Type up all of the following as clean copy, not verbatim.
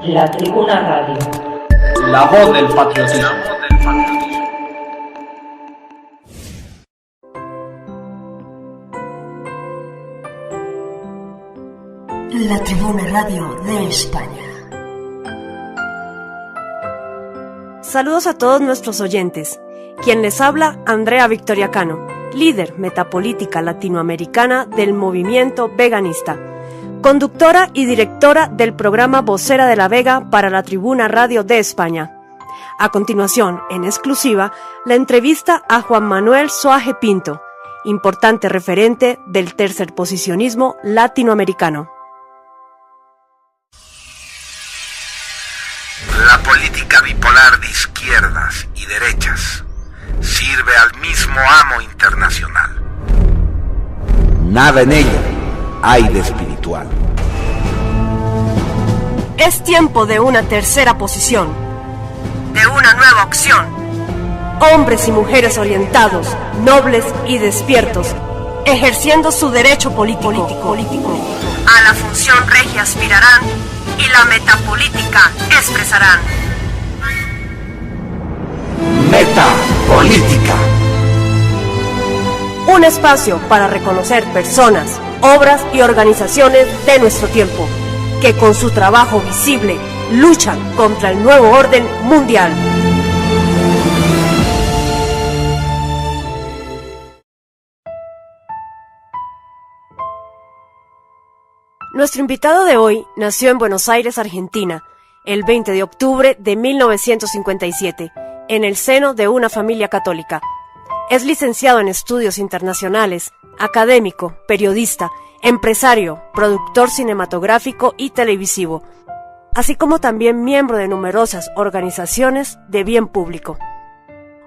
La Tribuna Radio. La voz del patriotismo. La Tribuna Radio de España. Saludos a todos nuestros oyentes. Quien les habla, Andrea Victoria Cano, líder metapolítica latinoamericana del movimiento veganista, conductora y directora del programa Vocera de la Vega para la Tribuna Radio de España. A continuación, en exclusiva, la entrevista a Juan Manuel Soaje Pinto, importante referente del tercerposicionismo latinoamericano. La política bipolar de izquierdas y derechas sirve al mismo amo internacional. Nada en ella hay de espiritual. Es tiempo de una tercera posición, de una nueva opción. Hombres y mujeres orientados, nobles y despiertos, ejerciendo su derecho político. A la función regia aspirarán y la metapolítica expresarán. Metapolítica. Un espacio para reconocer personas, obras y organizaciones de nuestro tiempo, que con su trabajo visible luchan contra el nuevo orden mundial. Nuestro invitado de hoy nació en Buenos Aires, Argentina, el 20 de octubre de 1957, en el seno de una familia católica. Es licenciado en Estudios Internacionales, académico, periodista, empresario, productor cinematográfico y televisivo, así como también miembro de numerosas organizaciones de bien público.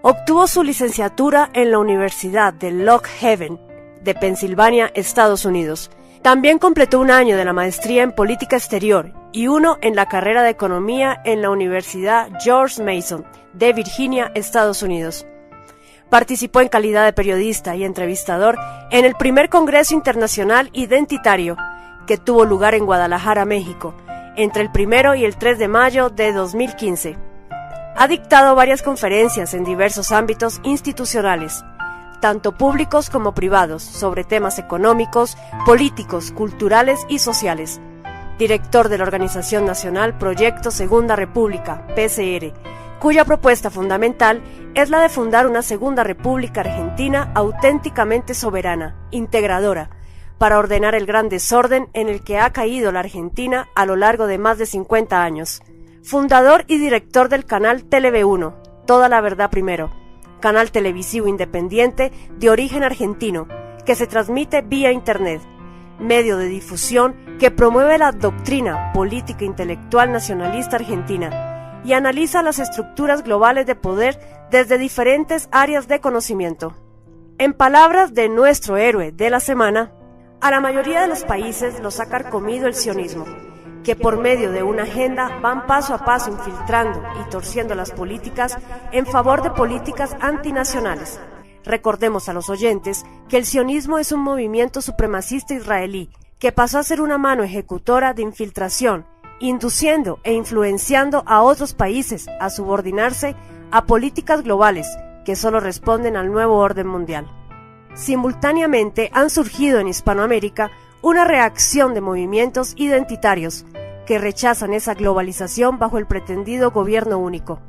Obtuvo su licenciatura en la Universidad de Lock Haven, de Pensilvania, Estados Unidos. También completó un año de la maestría en Política Exterior y uno en la carrera de Economía en la Universidad George Mason, de Virginia, Estados Unidos. Participó en calidad de periodista y entrevistador en el primer Congreso Internacional Identitario, que tuvo lugar en Guadalajara, México, entre el 1 y el 3 de mayo de 2015. Ha dictado varias conferencias en diversos ámbitos institucionales, tanto públicos como privados, sobre temas económicos, políticos, culturales y sociales. Director de la Organización Nacional Proyecto Segunda República, PCR, cuya propuesta fundamental es la de fundar una Segunda República Argentina auténticamente soberana, integradora, para ordenar el gran desorden en el que ha caído la Argentina a lo largo de más de 50 años. Fundador y director del canal TV1, Toda la Verdad Primero, canal televisivo independiente de origen argentino, que se transmite vía Internet, medio de difusión que promueve la doctrina política intelectual nacionalista argentina y analiza las estructuras globales de poder desde diferentes áreas de conocimiento. En palabras de nuestro héroe de la semana, a la mayoría de los países los ha carcomido el sionismo, que por medio de una agenda van paso a paso infiltrando y torciendo las políticas en favor de políticas antinacionales. Recordemos a los oyentes que el sionismo es un movimiento supremacista israelí que pasó a ser una mano ejecutora de infiltración, induciendo e influenciando a otros países a subordinarse a políticas globales que solo responden al nuevo orden mundial. Simultáneamente han surgido en Hispanoamérica una reacción de movimientos identitarios que rechazan esa globalización bajo el pretendido gobierno único.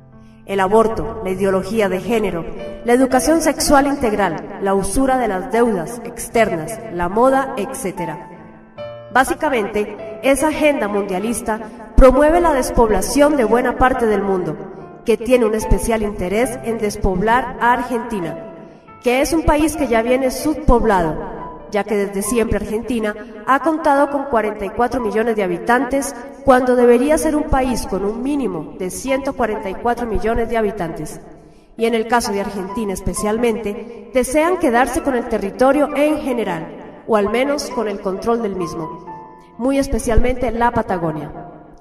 El aborto, la ideología de género, la educación sexual integral, la usura de las deudas externas, la moda, etc. Básicamente, esa agenda mundialista promueve la despoblación de buena parte del mundo, que tiene un especial interés en despoblar a Argentina, que es un país que ya viene subpoblado, ya que desde siempre Argentina ha contado con 44 millones de habitantes, cuando debería ser un país con un mínimo de 144 millones de habitantes. Y en el caso de Argentina especialmente, desean quedarse con el territorio en general, o al menos con el control del mismo, muy especialmente la Patagonia.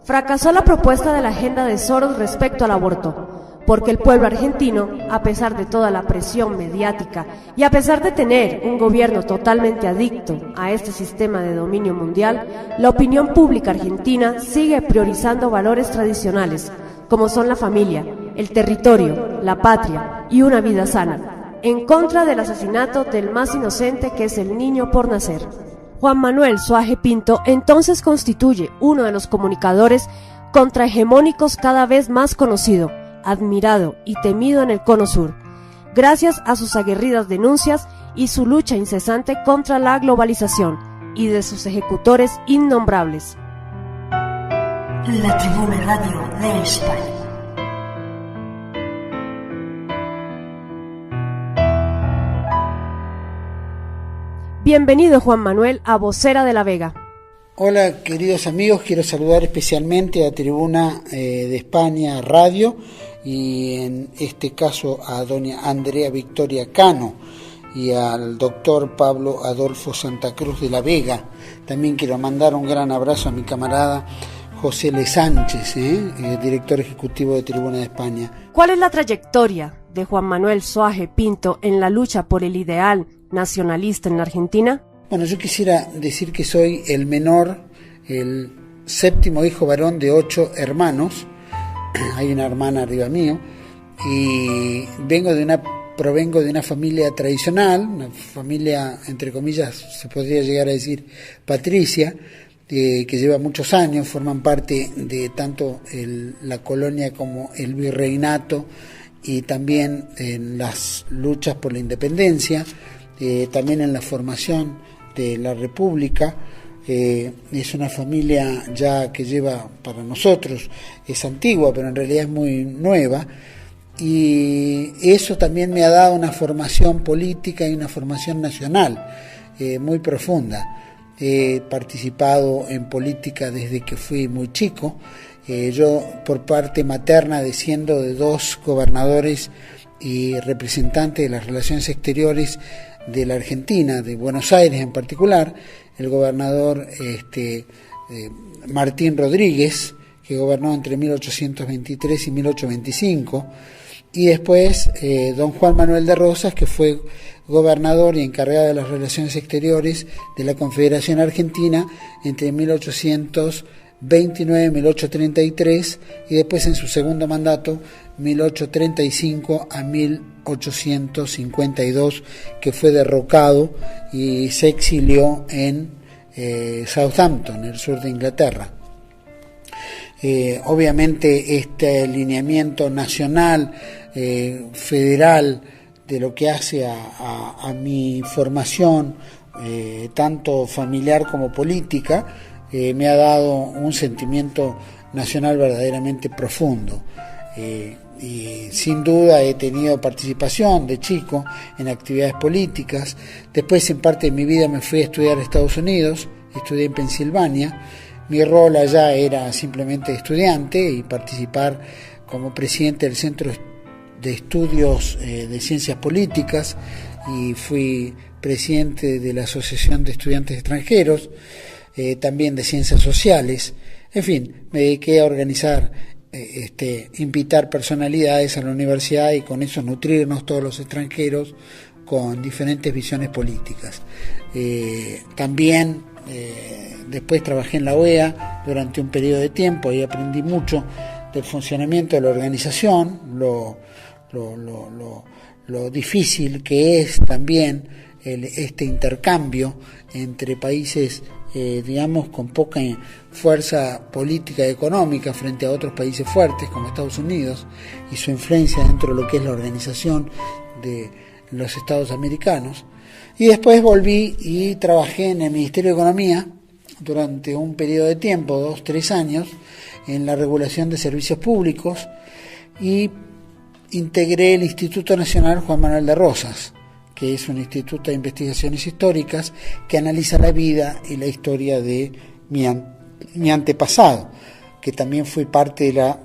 Fracasó la propuesta de la agenda de Soros respecto al aborto, porque el pueblo argentino, a pesar de toda la presión mediática y a pesar de tener un gobierno totalmente adicto a este sistema de dominio mundial, la opinión pública argentina sigue priorizando valores tradicionales, como son la familia, el territorio, la patria y una vida sana, en contra del asesinato del más inocente, que es el niño por nacer. Juan Manuel Soaje Pinto entonces constituye uno de los comunicadores contrahegemónicos cada vez más conocido, admirado y temido en el Cono Sur, gracias a sus aguerridas denuncias y su lucha incesante contra la globalización y de sus ejecutores innombrables. La Tribuna Radio de España. Bienvenido, Juan Manuel, a Vocera de la Vega. Hola, queridos amigos, quiero saludar especialmente a Tribuna de España Radio y en este caso a doña Andrea Victoria Cano y al doctor Pablo Adolfo Santa Cruz de la Vega. También quiero mandar un gran abrazo a mi camarada José L. Sánchez, director ejecutivo de Tribuna de España. ¿Cuál es la trayectoria de Juan Manuel Soaje Pinto en la lucha por el ideal nacionalista en la Argentina? Bueno, yo quisiera decir que soy el menor, el séptimo hijo varón de 8 hermanos. Hay una hermana arriba mío y provengo de una familia tradicional, una familia, entre comillas, se podría llegar a decir patricia, que lleva muchos años, forman parte de tanto la colonia como el virreinato y también en las luchas por la independencia, también en la formación de la República. Es una familia ya que lleva, para nosotros es antigua, pero en realidad es muy nueva, y eso también me ha dado una formación política y una formación nacional muy profunda. He participado en política desde que fui muy chico. Yo, por parte materna, desciendo de 2 gobernadores y representantes de las relaciones exteriores de la Argentina, de Buenos Aires en particular, el gobernador Martín Rodríguez, que gobernó entre 1823 y 1825, y después don Juan Manuel de Rosas, que fue gobernador y encargado de las relaciones exteriores de la Confederación Argentina entre 1829 y 1833, y después en su segundo mandato 1835 a 1852, que fue derrocado y se exilió en Southampton, el sur de Inglaterra. Obviamente este alineamiento nacional, federal, de lo que hace a mi formación, tanto familiar como política, me ha dado un sentimiento nacional verdaderamente profundo. Y sin duda he tenido participación de chico en actividades políticas. Después, en parte de mi vida, me fui a estudiar a Estados Unidos, estudié en Pensilvania. Mi rol allá era simplemente estudiante y participar como presidente del Centro de Estudios de Ciencias Políticas, y fui presidente de la Asociación de Estudiantes Extranjeros, también de Ciencias Sociales. En fin, me dediqué a organizar, invitar personalidades a la universidad y con eso nutrirnos todos los extranjeros con diferentes visiones políticas. También después trabajé en la OEA durante un periodo de tiempo y aprendí mucho del funcionamiento de la organización, lo difícil que es también este intercambio entre países digamos con poca fuerza política y económica frente a otros países fuertes como Estados Unidos, y su influencia dentro de lo que es la organización de los Estados americanos. Y después volví y trabajé en el Ministerio de Economía durante un periodo de tiempo, 2-3 años, en la regulación de servicios públicos, y integré el Instituto Nacional Juan Manuel de Rosas, que es un instituto de investigaciones históricas que analiza la vida y la historia de mi antepasado, que también fui parte de la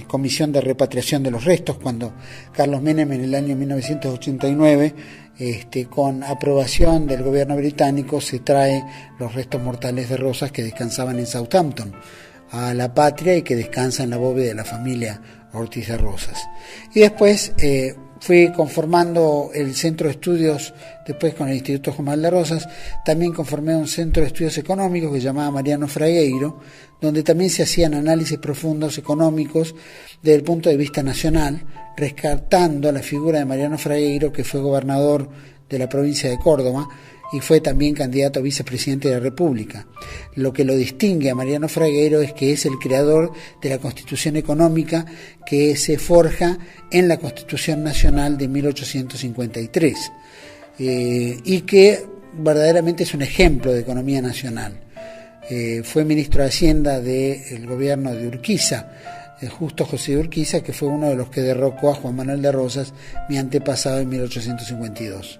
Comisión de Repatriación de los Restos cuando Carlos Menem, en el año 1989, con aprobación del gobierno británico, se trae los restos mortales de Rosas, que descansaban en Southampton, a la patria y que descansa en la bóveda de la familia Ortiz de Rosas. Y después fui conformando el centro de estudios, después con el Instituto Juan Manuel de Rosas, también conformé un centro de estudios económicos que se llamaba Mariano Fragueiro, donde también se hacían análisis profundos económicos desde el punto de vista nacional, rescatando la figura de Mariano Fragueiro, que fue gobernador de la provincia de Córdoba y fue también candidato a vicepresidente de la República. Lo que lo distingue a Mariano Fragueiro es que es el creador de la Constitución Económica que se forja en la Constitución Nacional de 1853 y que verdaderamente es un ejemplo de economía nacional. Fue ministro de Hacienda del gobierno de Urquiza, Justo José de Urquiza, que fue uno de los que derrocó a Juan Manuel de Rosas, mi antepasado, en 1852,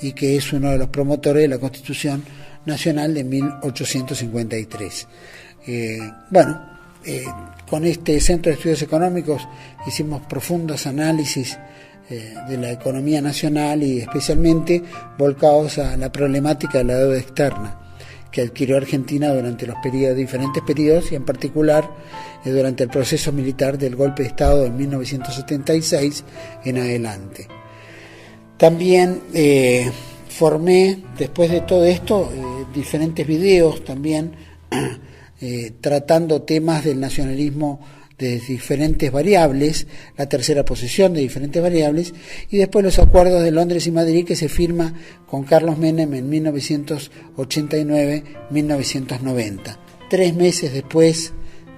y que es uno de los promotores de la Constitución Nacional de 1853. Con este Centro de Estudios Económicos hicimos profundos análisis de la economía nacional y especialmente volcados a la problemática de la deuda externa que adquirió Argentina durante los diferentes periodos y en particular durante el proceso militar del golpe de Estado en 1976 en adelante. También formé, después de todo esto, diferentes videos también tratando temas del nacionalismo de diferentes variables, la tercera posición de diferentes variables, y después los acuerdos de Londres y Madrid que se firma con Carlos Menem en 1989-1990. 3 meses después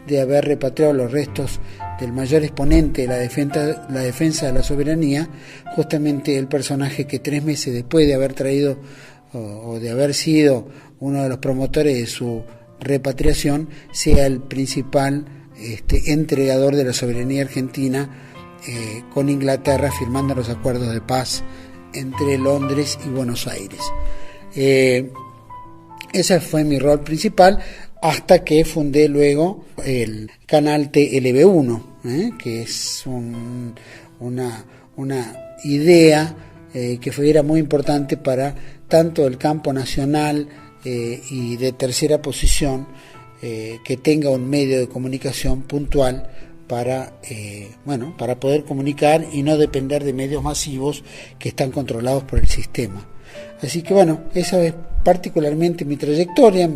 de haber repatriado los restos del mayor exponente de la defensa de la soberanía, justamente el personaje que 3 meses después de haber traído o de haber sido uno de los promotores de su repatriación, sea el principal entregador de la soberanía argentina con Inglaterra, firmando los acuerdos de paz entre Londres y Buenos Aires. Ese fue mi rol principal hasta que fundé luego el canal TLB1, que es una idea que era muy importante para tanto el campo nacional y de tercera posición, que tenga un medio de comunicación puntual para poder comunicar y no depender de medios masivos que están controlados por el sistema. Así que esa es particularmente mi trayectoria.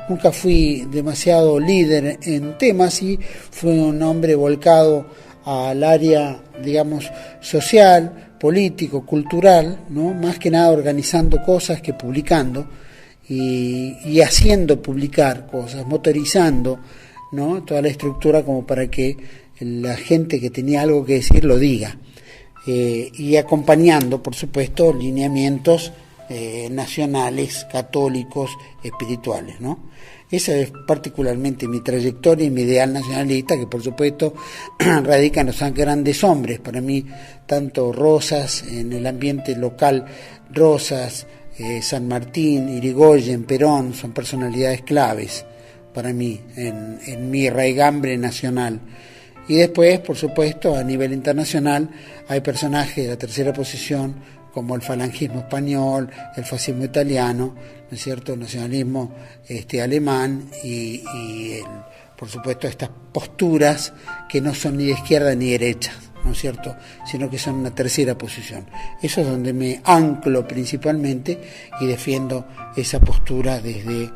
Nunca fui demasiado líder en temas y fui un hombre volcado al área, digamos, social, político, cultural, ¿no? Más que nada organizando cosas que publicando. Y haciendo publicar cosas, motorizando, ¿no? Toda la estructura como para que la gente que tenía algo que decir lo diga, y acompañando, por supuesto, lineamientos nacionales, católicos, espirituales, ¿no? Esa es particularmente mi trayectoria y mi ideal nacionalista, que por supuesto radica en los grandes hombres. Para mí, tanto Rosas, en el ambiente local, Rosas, San Martín, Irigoyen, Perón, son personalidades claves para mí en mi raigambre nacional. Y después, por supuesto, a nivel internacional hay personajes de la tercera posición como el falangismo español, el fascismo italiano, ¿no es cierto?, el nacionalismo alemán y por supuesto estas posturas que no son ni de izquierda ni derecha, ¿no es cierto?, sino que son una tercera posición. Eso es donde me anclo principalmente y defiendo esa postura desde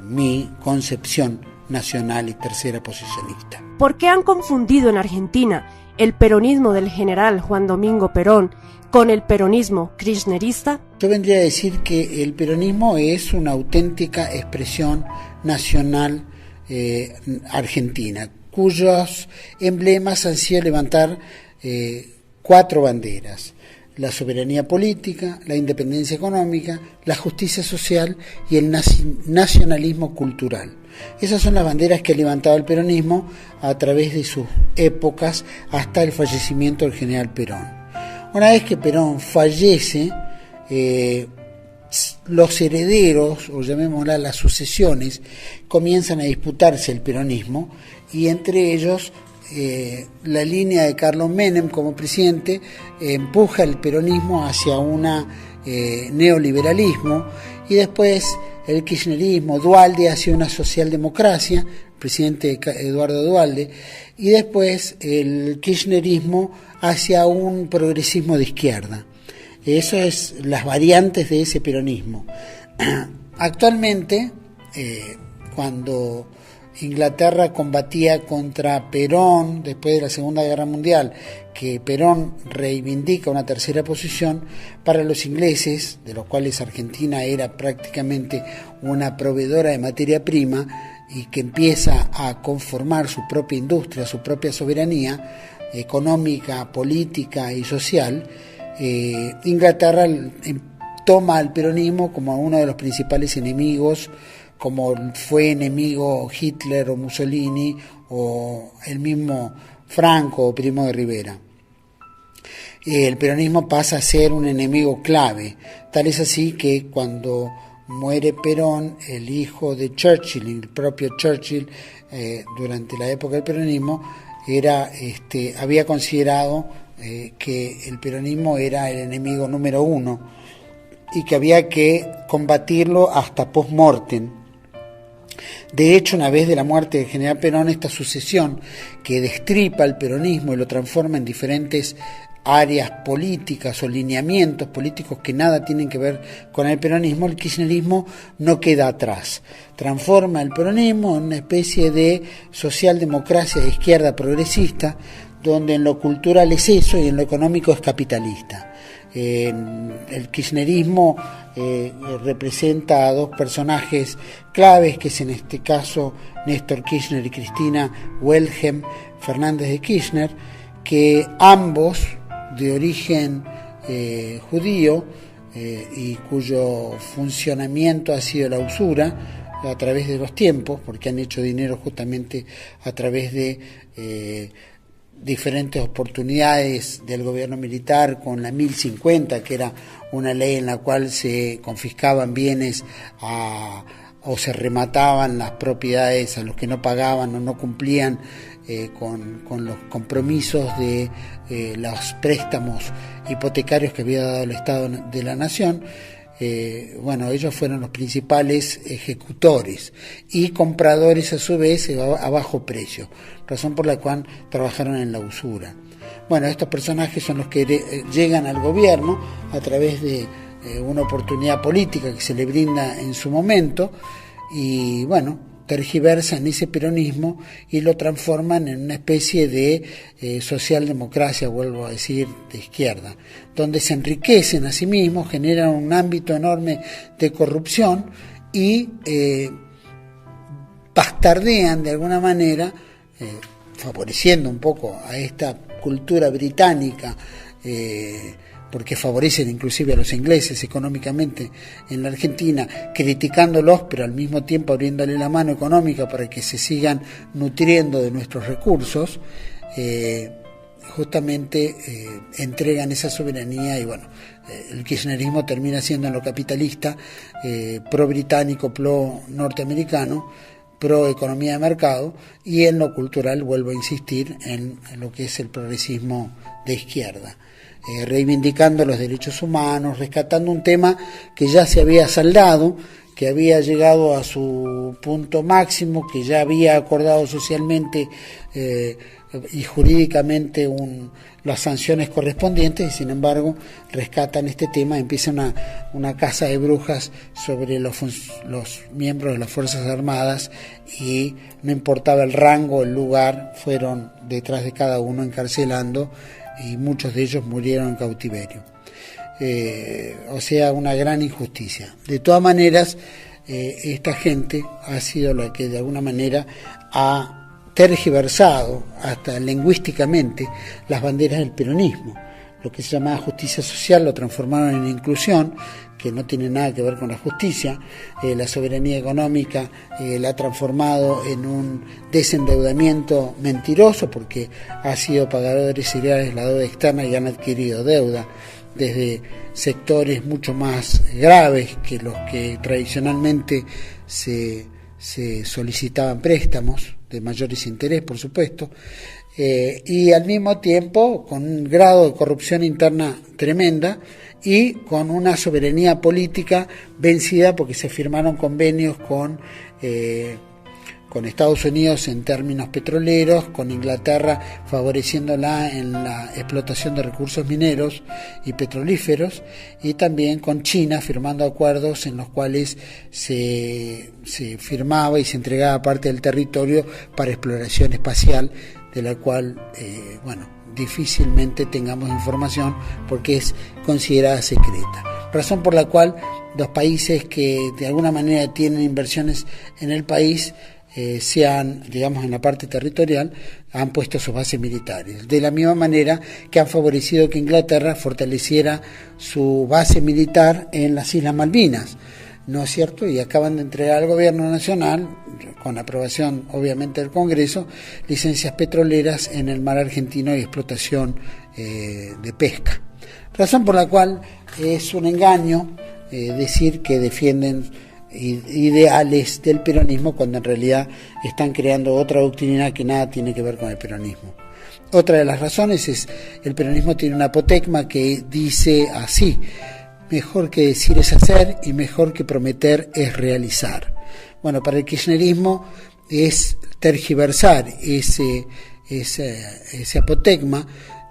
mi concepción nacional y tercera posicionista. ¿Por qué han confundido en Argentina el peronismo del general Juan Domingo Perón con el peronismo kirchnerista? Yo vendría a decir que el peronismo es una auténtica expresión nacional argentina, cuyos emblemas han sido levantar 4 banderas: la soberanía política, la independencia económica, la justicia social y el nacionalismo cultural. Esas son las banderas que ha levantado el peronismo a través de sus épocas hasta el fallecimiento del general Perón. Una vez que Perón fallece, los herederos, o llamémosla las sucesiones, comienzan a disputarse el peronismo, y entre ellos la línea de Carlos Menem como presidente empuja el peronismo hacia un neoliberalismo, y después el kirchnerismo, Duhalde hacia una socialdemocracia, el presidente Eduardo Duhalde, y después el kirchnerismo hacia un progresismo de izquierda. Eso es las variantes de ese peronismo. Actualmente, cuando Inglaterra combatía contra Perón después de la Segunda Guerra Mundial, que Perón reivindica una tercera posición, para los ingleses, de los cuales Argentina era prácticamente una proveedora de materia prima y que empieza a conformar su propia industria, su propia soberanía económica, política y social, Inglaterra toma al peronismo como uno de los principales enemigos, como fue enemigo Hitler o Mussolini o el mismo Franco o Primo de Rivera. El peronismo pasa a ser un enemigo clave, tal es así que cuando muere Perón, el hijo de Churchill, el propio Churchill, durante la época del peronismo, había considerado que el peronismo era el enemigo número uno y que había que combatirlo hasta post-mortem. De hecho, una vez de la muerte del general Perón, esta sucesión que destripa el peronismo y lo transforma en diferentes áreas políticas o lineamientos políticos que nada tienen que ver con el peronismo, el kirchnerismo no queda atrás. Transforma el peronismo en una especie de socialdemocracia de izquierda progresista, donde en lo cultural es eso y en lo económico es capitalista. El kirchnerismo representa a dos personajes claves, que es en este caso Néstor Kirchner y Cristina Wilhelm Fernández de Kirchner, que ambos de origen judío y cuyo funcionamiento ha sido la usura a través de los tiempos, porque han hecho dinero justamente a través de diferentes oportunidades del gobierno militar, con la 1050, que era una ley en la cual se confiscaban bienes o se remataban las propiedades a los que no pagaban o no cumplían con los compromisos de los préstamos hipotecarios que había dado el Estado de la Nación. Ellos fueron los principales ejecutores y compradores a su vez a bajo precio, razón por la cual trabajaron en la usura. Estos personajes son los que llegan al gobierno a través de una oportunidad política que se le brinda en su momento y tergiversan ese peronismo y lo transforman en una especie de socialdemocracia, vuelvo a decir, de izquierda, donde se enriquecen a sí mismos, generan un ámbito enorme de corrupción y bastardean de alguna manera, favoreciendo un poco a esta cultura británica, porque favorecen inclusive a los ingleses económicamente en la Argentina, criticándolos, pero al mismo tiempo abriéndole la mano económica para que se sigan nutriendo de nuestros recursos, justamente entregan esa soberanía y el kirchnerismo termina siendo en lo capitalista, pro-británico, pro-norteamericano, pro-economía de mercado, y en lo cultural, vuelvo a insistir, en lo que es el progresismo de izquierda. Reivindicando los derechos humanos, rescatando un tema que ya se había saldado, que había llegado a su punto máximo, que ya había acordado socialmente y jurídicamente las sanciones correspondientes, y sin embargo rescatan este tema, empieza una caza de brujas sobre los miembros de las Fuerzas Armadas, y no importaba el rango, el lugar, fueron detrás de cada uno encarcelando, y muchos de ellos murieron en cautiverio. Una gran injusticia. De todas maneras, esta gente ha sido la que de alguna manera ha tergiversado hasta lingüísticamente las banderas del peronismo. Lo que se llamaba justicia social lo transformaron en inclusión, que no tiene nada que ver con la justicia. La soberanía económica la ha transformado en un desendeudamiento mentiroso, porque ha sido pagadores seriales la deuda externa y han adquirido deuda desde sectores mucho más graves que los que tradicionalmente se solicitaban préstamos de mayores intereses, por supuesto. y al mismo tiempo con un grado de corrupción interna tremenda y con una soberanía política vencida porque se firmaron convenios con Estados Unidos en términos petroleros, con Inglaterra favoreciéndola en la explotación de recursos mineros y petrolíferos, y también con China firmando acuerdos en los cuales se firmaba y se entregaba parte del territorio para exploración espacial, de la cual, difícilmente tengamos información porque es considerada secreta. Razón por la cual los países que de alguna manera tienen inversiones en el país en la parte territorial, han puesto sus bases militares. De la misma manera que han favorecido que Inglaterra fortaleciera su base militar en las Islas Malvinas, ¿no es cierto? Y acaban de entregar al gobierno nacional, con aprobación obviamente del Congreso, licencias petroleras en el mar argentino y explotación de pesca. Razón por la cual es un engaño decir que defienden ideales del peronismo cuando en realidad están creando otra doctrina que nada tiene que ver con el peronismo. Otra de las razones es el peronismo tiene un apotegma que dice así: mejor que decir es hacer y mejor que prometer es realizar. Bueno, para el kirchnerismo es tergiversar ese apotegma,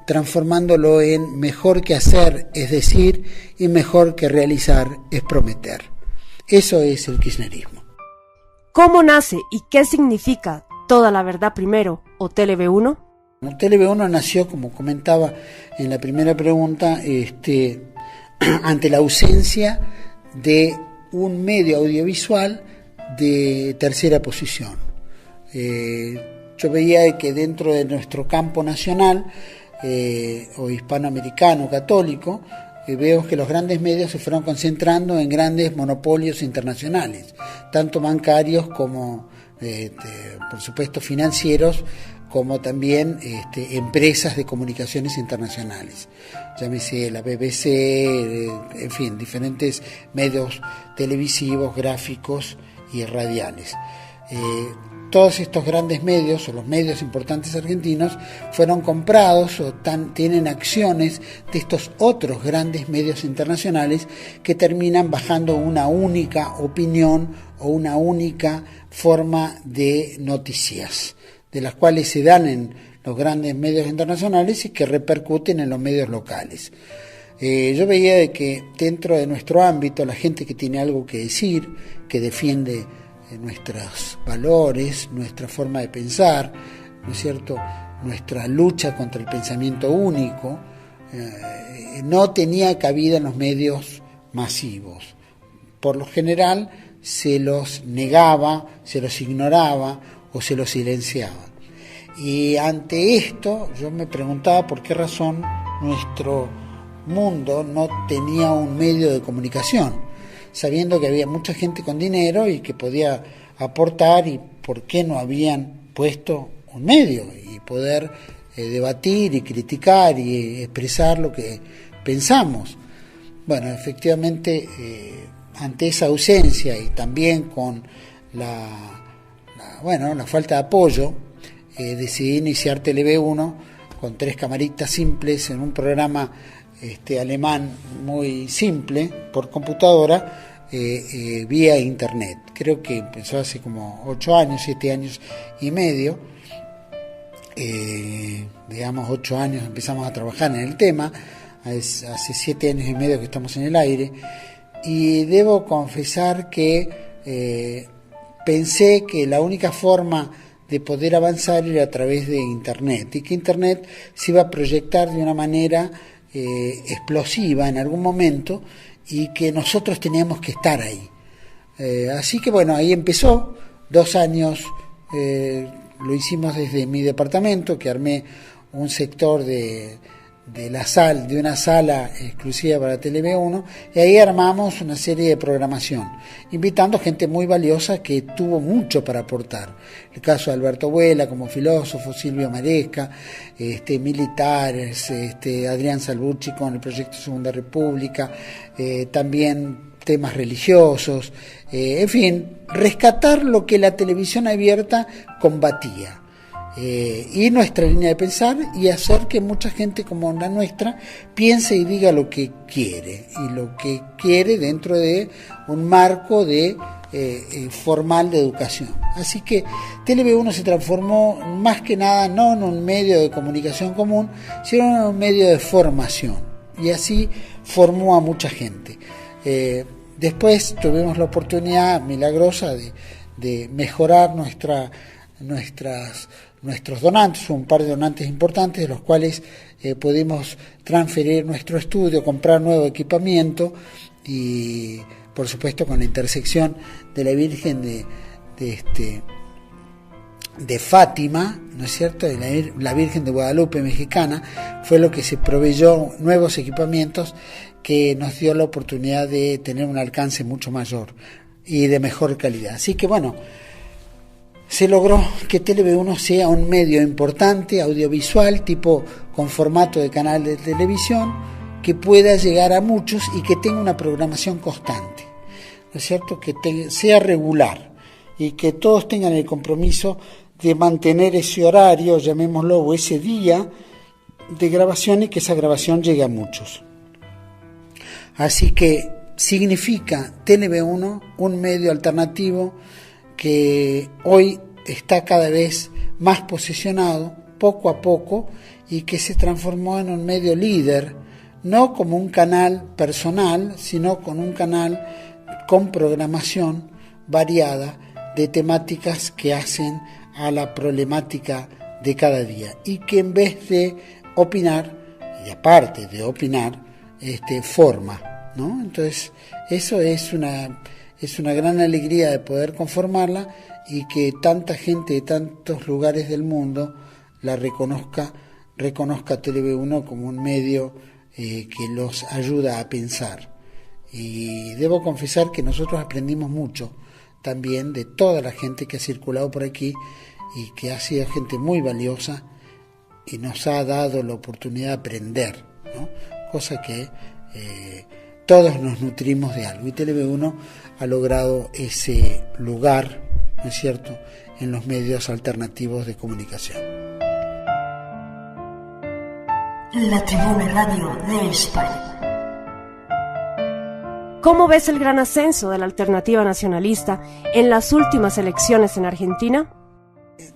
transformándolo en mejor que hacer es decir y mejor que realizar es prometer. Eso es el kirchnerismo. ¿Cómo nace y qué significa Toda la Verdad Primero o TLV1? TLV1 nació, como comentaba en la primera pregunta, ante la ausencia de un medio audiovisual de tercera posición. Yo veía que dentro de nuestro campo nacional o hispanoamericano católico, veo que los grandes medios se fueron concentrando en grandes monopolios internacionales, tanto bancarios como, por supuesto, financieros, como también empresas de comunicaciones internacionales, llámese la BBC, en fin, diferentes medios televisivos, gráficos y radiales. Todos estos grandes medios, o los medios importantes argentinos, fueron comprados o tienen acciones de estos otros grandes medios internacionales que terminan bajando una única opinión o una única forma de noticias, de las cuales se dan en los grandes medios internacionales y que repercuten en los medios locales. Yo veía de que dentro de nuestro ámbito la gente que tiene algo que decir, que defiende nuestros valores, nuestra forma de pensar, ¿no es cierto?, nuestra lucha contra el pensamiento único, no tenía cabida en los medios masivos. Por lo general se los negaba, se los ignoraba o se los silenciaba. Y ante esto yo me preguntaba por qué razón nuestro mundo no tenía un medio de comunicación, sabiendo que había mucha gente con dinero y que podía aportar, y por qué no habían puesto un medio y poder debatir y criticar y expresar lo que pensamos. Bueno, efectivamente, ante esa ausencia y también con la falta de apoyo, decidí iniciar TLV1 con 3 camaritas simples en un programa alemán muy simple por computadora, vía internet. Creo que empezó hace como 7 años y medio. 8 años empezamos a trabajar en el tema, hace 7 años y medio que estamos en el aire, y debo confesar que pensé que la única forma de poder avanzar era a través de internet, y que internet se iba a proyectar de una manera explosiva en algún momento, y que nosotros teníamos que estar ahí. Así que bueno, ahí empezó. 2 años lo hicimos desde mi departamento, que armé un sector de una sala exclusiva para TLV1, y ahí armamos una serie de programación, invitando gente muy valiosa que tuvo mucho para aportar. El caso de Alberto Vuela como filósofo, Silvio Maresca, militares, Adrián Salvucci con el proyecto Segunda República, también temas religiosos, en fin, rescatar lo que la televisión abierta combatía. y nuestra línea de pensar, y hacer que mucha gente como la nuestra piense y diga lo que quiere, y lo que quiere dentro de un marco de formal de educación. Así que TLB1 se transformó más que nada no en un medio de comunicación común, sino en un medio de formación, y así formó a mucha gente. Después tuvimos la oportunidad milagrosa de mejorar nuestros donantes, un par de donantes importantes, de los cuales pudimos transferir nuestro estudio, comprar nuevo equipamiento, y por supuesto con la intersección de la Virgen de Fátima, ¿no es cierto?, de la Virgen de Guadalupe mexicana, fue lo que se proveyó nuevos equipamientos que nos dio la oportunidad de tener un alcance mucho mayor y de mejor calidad. Así que bueno, se logró que TLB1 sea un medio importante, audiovisual, tipo con formato de canal de televisión, que pueda llegar a muchos y que tenga una programación constante, ¿no es cierto?, que sea regular y que todos tengan el compromiso de mantener ese horario, llamémoslo, o ese día de grabación, y que esa grabación llegue a muchos. Así que significa TLB1 un medio alternativo que hoy está cada vez más posicionado, poco a poco, y que se transformó en un medio líder, no como un canal personal, sino con un canal con programación variada de temáticas que hacen a la problemática de cada día, y que en vez de opinar, y aparte de opinar, forma, ¿no? Entonces eso es una gran alegría de poder conformarla, y que tanta gente de tantos lugares del mundo la reconozca a TLB1 como un medio que los ayuda a pensar. Y debo confesar que nosotros aprendimos mucho también de toda la gente que ha circulado por aquí, y que ha sido gente muy valiosa y nos ha dado la oportunidad de aprender, ¿no? Cosa que todos nos nutrimos de algo, y TLB1 ha logrado ese lugar, ¿no es cierto?, en los medios alternativos de comunicación. La Tribuna Radio de España. ¿Cómo ves el gran ascenso de la alternativa nacionalista en las últimas elecciones en Argentina?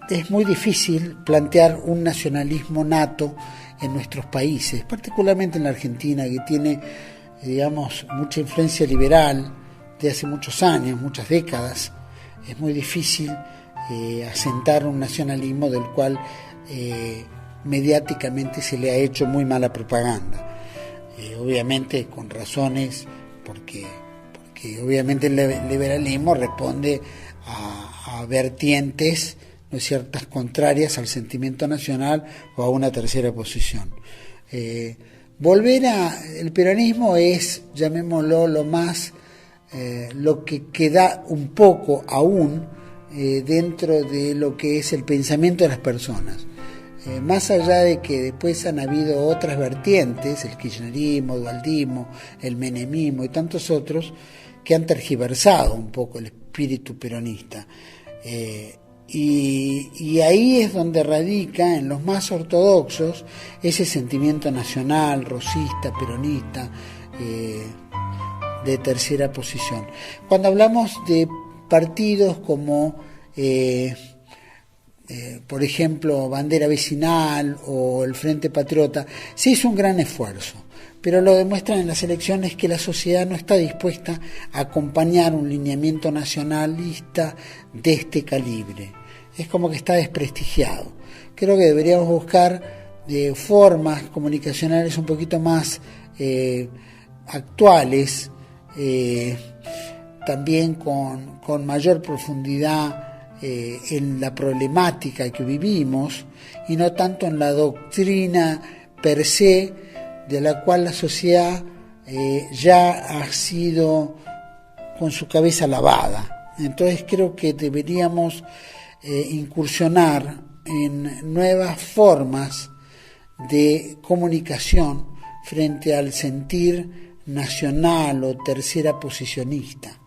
Es muy difícil plantear un nacionalismo nato en nuestros países, particularmente en la Argentina, que tiene, digamos, mucha influencia liberal de hace muchos años, muchas décadas. Es muy difícil asentar un nacionalismo del cual mediáticamente se le ha hecho muy mala propaganda. Obviamente con razones, porque obviamente el liberalismo responde a vertientes, ¿no es ciertas?, contrarias al sentimiento nacional o a una tercera posición. Volver el peronismo es, llamémoslo, lo que queda un poco aún dentro de lo que es el pensamiento de las personas. Más allá de que después han habido otras vertientes, el kirchnerismo, el dualdismo, el menemismo y tantos otros, que han tergiversado un poco el espíritu peronista. Y ahí es donde radica en los más ortodoxos ese sentimiento nacional, rosista, peronista, de tercera posición. Cuando hablamos de partidos como por ejemplo Bandera Vecinal o el Frente Patriota, se hizo un gran esfuerzo, pero lo demuestran en las elecciones que la sociedad no está dispuesta a acompañar un lineamiento nacionalista de este calibre. Es como que está desprestigiado. Creo que deberíamos buscar formas comunicacionales un poquito más actuales, también con mayor profundidad en la problemática que vivimos, y no tanto en la doctrina per se, de la cual la sociedad ya ha sido con su cabeza lavada. Entonces creo que deberíamos incursionar en nuevas formas de comunicación frente al sentir nacional o tercera posicionista.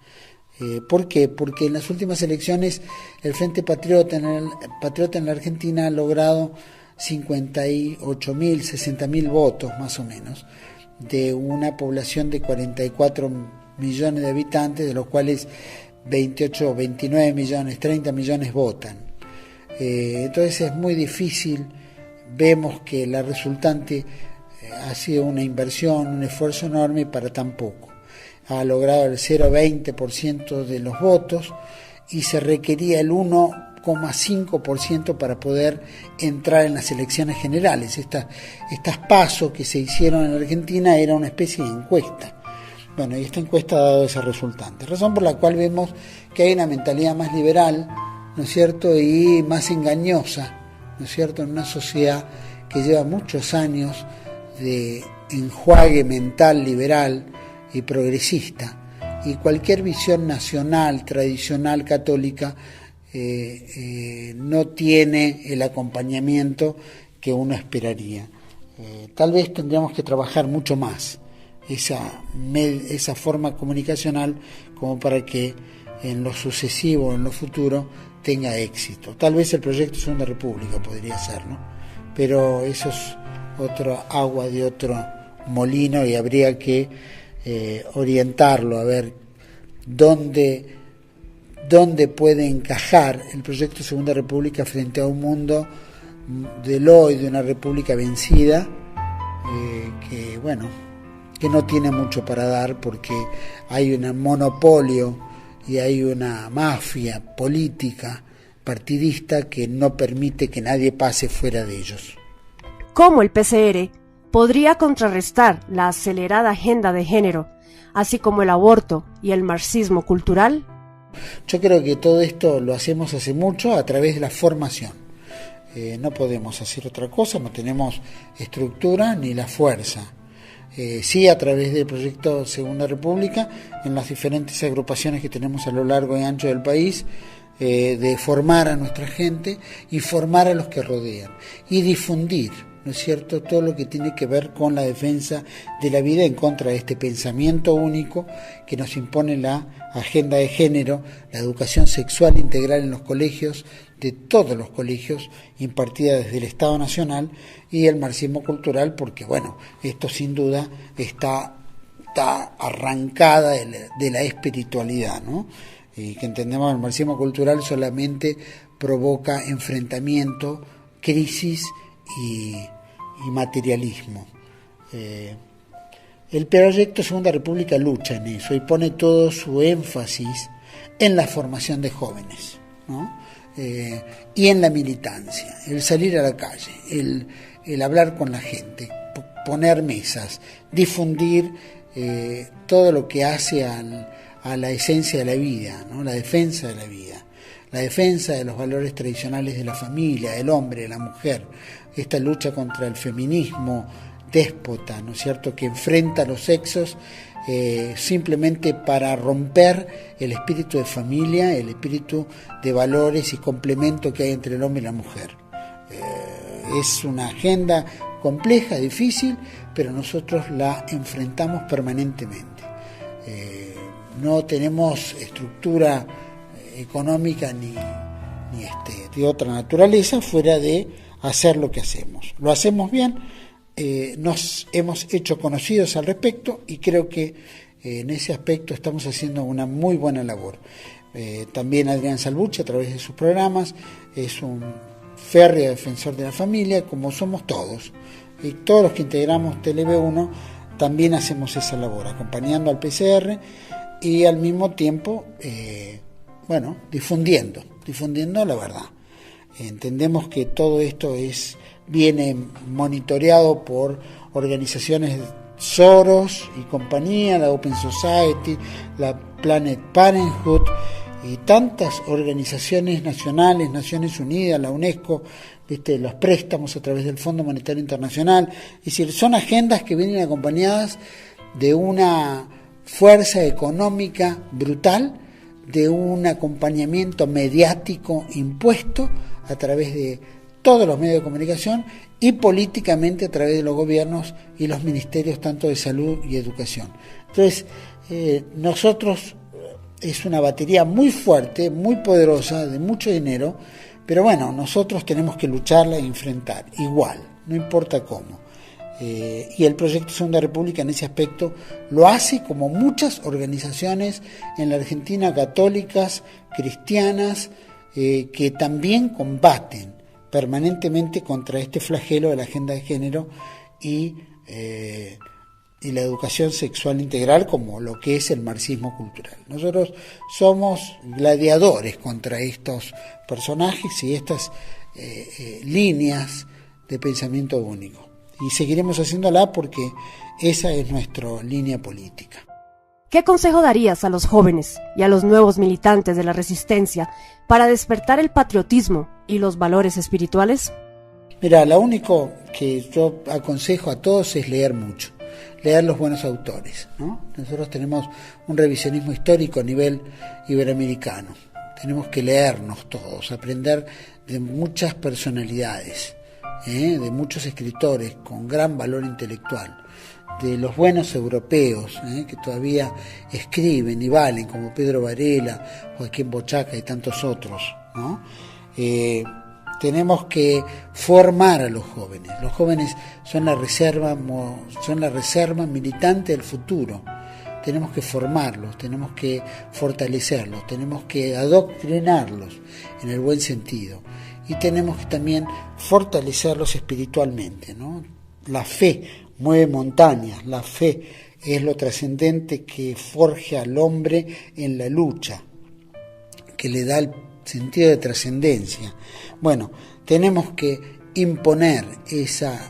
¿Por qué? Porque en las últimas elecciones el Frente Patriota en la Argentina ha logrado 58.000, 60.000 votos más o menos, de una población de 44 millones de habitantes, de los cuales 28, 29 millones, 30 millones votan. Entonces es muy difícil, vemos que la resultante ha sido una inversión, un esfuerzo enorme para tan poco. Ha logrado el 0,20% de los votos y se requería el 1,5% para poder entrar en las elecciones generales. Estas PASO que se hicieron en Argentina era una especie de encuesta. Bueno, y esta encuesta ha dado ese resultante, razón por la cual vemos que hay una mentalidad más liberal, ¿no es cierto?, y más engañosa, ¿no es cierto?, en una sociedad que lleva muchos años de enjuague mental liberal y progresista, y cualquier visión nacional, tradicional, católica, no tiene el acompañamiento que uno esperaría. Tal vez tendríamos que trabajar mucho más esa forma comunicacional como para que en lo sucesivo, en lo futuro, tenga éxito. Tal vez el proyecto Segunda República podría ser, ¿no? Pero eso es otra agua de otro molino y habría que orientarlo a ver dónde puede encajar el proyecto Segunda República frente a un mundo del hoy, de una república vencida, que no tiene mucho para dar porque hay un monopolio y hay una mafia política partidista que no permite que nadie pase fuera de ellos. ¿Cómo el PCR podría contrarrestar la acelerada agenda de género, así como el aborto y el marxismo cultural? Yo creo que todo esto lo hacemos hace mucho a través de la formación. No podemos hacer otra cosa, no tenemos estructura ni la fuerza. Sí, a través del proyecto Segunda República, en las diferentes agrupaciones que tenemos a lo largo y ancho del país, de formar a nuestra gente y formar a los que rodean y difundir, ¿no es cierto?, todo lo que tiene que ver con la defensa de la vida en contra de este pensamiento único que nos impone la agenda de género, la educación sexual integral en los colegios, de todos los colegios, impartida desde el Estado Nacional, y el marxismo cultural, porque esto sin duda está arrancada de la espiritualidad, ¿no? Y que entendemos que el marxismo cultural solamente provoca enfrentamiento, crisis y materialismo. El proyecto Segunda República lucha en eso y pone todo su énfasis en la formación de jóvenes, ¿no? Y en la militancia, el salir a la calle, el hablar con la gente, poner mesas, difundir todo lo que hace a la esencia de la vida, ¿no? La defensa de la vida, la defensa de los valores tradicionales de la familia, del hombre, de la mujer, esta lucha contra el feminismo déspota, ¿no es cierto?, que enfrenta a los sexos simplemente para romper el espíritu de familia, el espíritu de valores y complemento que hay entre el hombre y la mujer. Es una agenda compleja, difícil, pero nosotros la enfrentamos permanentemente. No tenemos estructura económica ni de otra naturaleza fuera de hacer lo que hacemos. Lo hacemos bien, nos hemos hecho conocidos al respecto y creo que en ese aspecto estamos haciendo una muy buena labor. También Adrián Salvucci, a través de sus programas, es un férreo defensor de la familia, como somos todos. Y todos los que integramos TLB1 también hacemos esa labor, acompañando al PCR y al mismo tiempo, difundiendo la verdad. Entendemos que todo esto viene monitoreado por organizaciones Soros y compañía, la Open Society, la Planet Parenthood y tantas organizaciones nacionales, Naciones Unidas, la UNESCO, los préstamos a través del Fondo Monetario Internacional. Es decir, son agendas que vienen acompañadas de una fuerza económica brutal, de un acompañamiento mediático impuesto a través de todos los medios de comunicación y políticamente a través de los gobiernos y los ministerios tanto de salud y educación. Entonces, nosotros es una batería muy fuerte, muy poderosa, de mucho dinero, pero bueno, nosotros tenemos que lucharla e enfrentar, igual, no importa cómo. Y el Proyecto Segunda República en ese aspecto lo hace como muchas organizaciones en la Argentina católicas, cristianas, que también combaten permanentemente contra este flagelo de la agenda de género y la educación sexual integral, como lo que es el marxismo cultural. Nosotros somos gladiadores contra estos personajes y estas líneas de pensamiento único. Y seguiremos haciéndola porque esa es nuestra línea política. ¿Qué consejo darías a los jóvenes y a los nuevos militantes de la resistencia para despertar el patriotismo y los valores espirituales? Mira, lo único que yo aconsejo a todos es leer mucho, leer los buenos autores, ¿no? Nosotros tenemos un revisionismo histórico a nivel iberoamericano. Tenemos que leernos todos, aprender de muchas personalidades, de muchos escritores con gran valor intelectual, de los buenos europeos que todavía escriben y valen, como Pedro Varela, Joaquín Bochaca y tantos otros, ¿no? Tenemos que formar a los jóvenes. Los jóvenes son la reserva militante del futuro. Tenemos que formarlos, tenemos que fortalecerlos, tenemos que adoctrinarlos en el buen sentido. Y tenemos que también fortalecerlos espiritualmente, ¿no? La fe mueve montañas, la fe es lo trascendente que forja al hombre en la lucha, que le da el sentido de trascendencia. Bueno, tenemos que imponer esa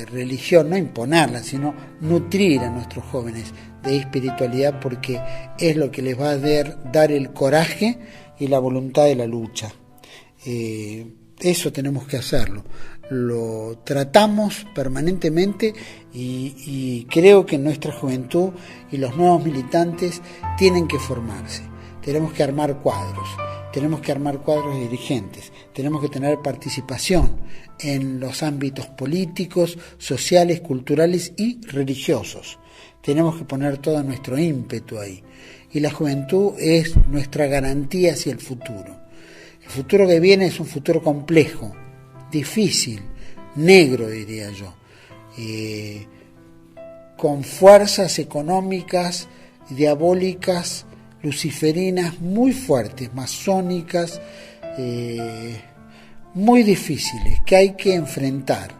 religión, no imponerla, sino nutrir a nuestros jóvenes de espiritualidad, porque es lo que les va a dar el coraje y la voluntad de la lucha. Eso tenemos que hacerlo. Lo tratamos permanentemente y creo que nuestra juventud y los nuevos militantes tienen que formarse. Tenemos que armar cuadros de dirigentes, tenemos que tener participación en los ámbitos políticos, sociales, culturales y religiosos. Tenemos que poner todo nuestro ímpetu ahí. Y la juventud es nuestra garantía hacia el futuro. El futuro que viene es un futuro complejo, difícil, negro diría yo, con fuerzas económicas, diabólicas, luciferinas muy fuertes, masónicas, muy difíciles, que hay que enfrentar.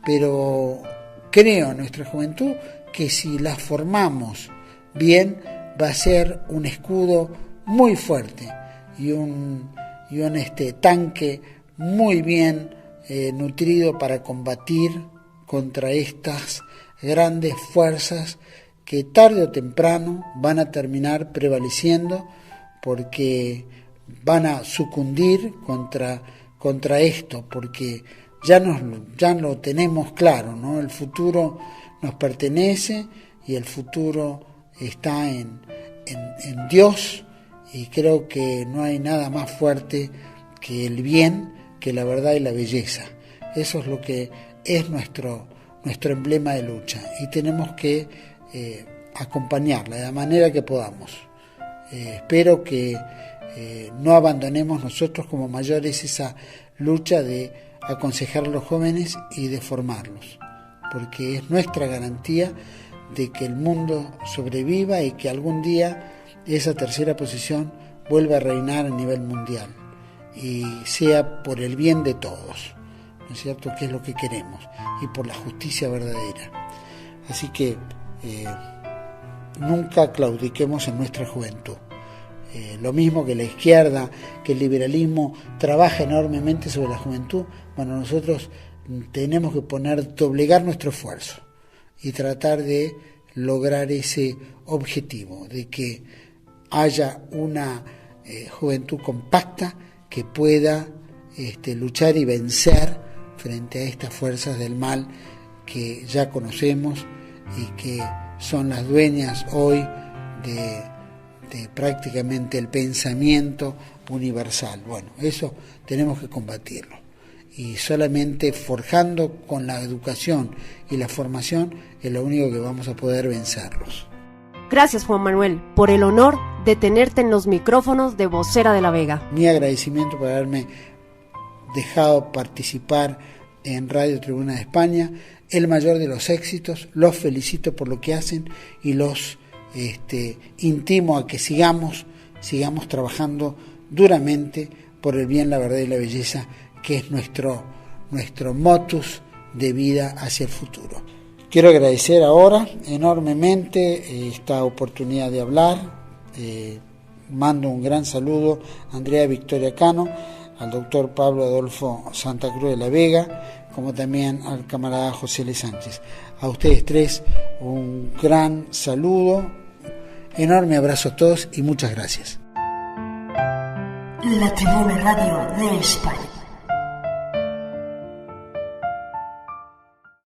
Pero creo en nuestra juventud que si las formamos bien, va a ser un escudo muy fuerte y un tanque muy bien nutrido para combatir contra estas grandes fuerzas que tarde o temprano van a terminar prevaleciendo, porque van a sucundir contra esto, porque ya lo tenemos claro, ¿no? El futuro nos pertenece y el futuro está en Dios, y creo que no hay nada más fuerte que el bien, que la verdad y la belleza. Eso es lo que es nuestro emblema de lucha, y tenemos que acompañarla de la manera que podamos. Espero que no abandonemos nosotros como mayores esa lucha de aconsejar a los jóvenes y de formarlos, porque es nuestra garantía de que el mundo sobreviva y que algún día esa tercera posición vuelva a reinar a nivel mundial y sea por el bien de todos, ¿no es cierto?, que es lo que queremos, y por la justicia verdadera. Así que nunca claudiquemos en nuestra juventud. Lo mismo que la izquierda, que el liberalismo trabaja enormemente sobre la juventud, bueno, nosotros tenemos que doblegar nuestro esfuerzo y tratar de lograr ese objetivo, de que haya una juventud compacta que pueda luchar y vencer frente a estas fuerzas del mal que ya conocemos y que son las dueñas hoy de prácticamente el pensamiento universal. Bueno, eso tenemos que combatirlo, y solamente forjando con la educación y la formación es lo único que vamos a poder vencerlos. Gracias, Juan Manuel, por el honor de tenerte en los micrófonos de Vocera de la Vega. Mi agradecimiento por haberme dejado participar en Radio Tribuna de España. El mayor de los éxitos, los felicito por lo que hacen y los intimo a que sigamos trabajando duramente por el bien, la verdad y la belleza, que es nuestro motus de vida hacia el futuro. Quiero agradecer ahora enormemente esta oportunidad de hablar. Mando un gran saludo a Andrea Victoria Cano, al doctor Pablo Adolfo Santa Cruz de la Vega, como también al camarada José L. Sánchez. A ustedes tres un gran saludo, enorme abrazo a todos y muchas gracias. La Tribuna Radio de España.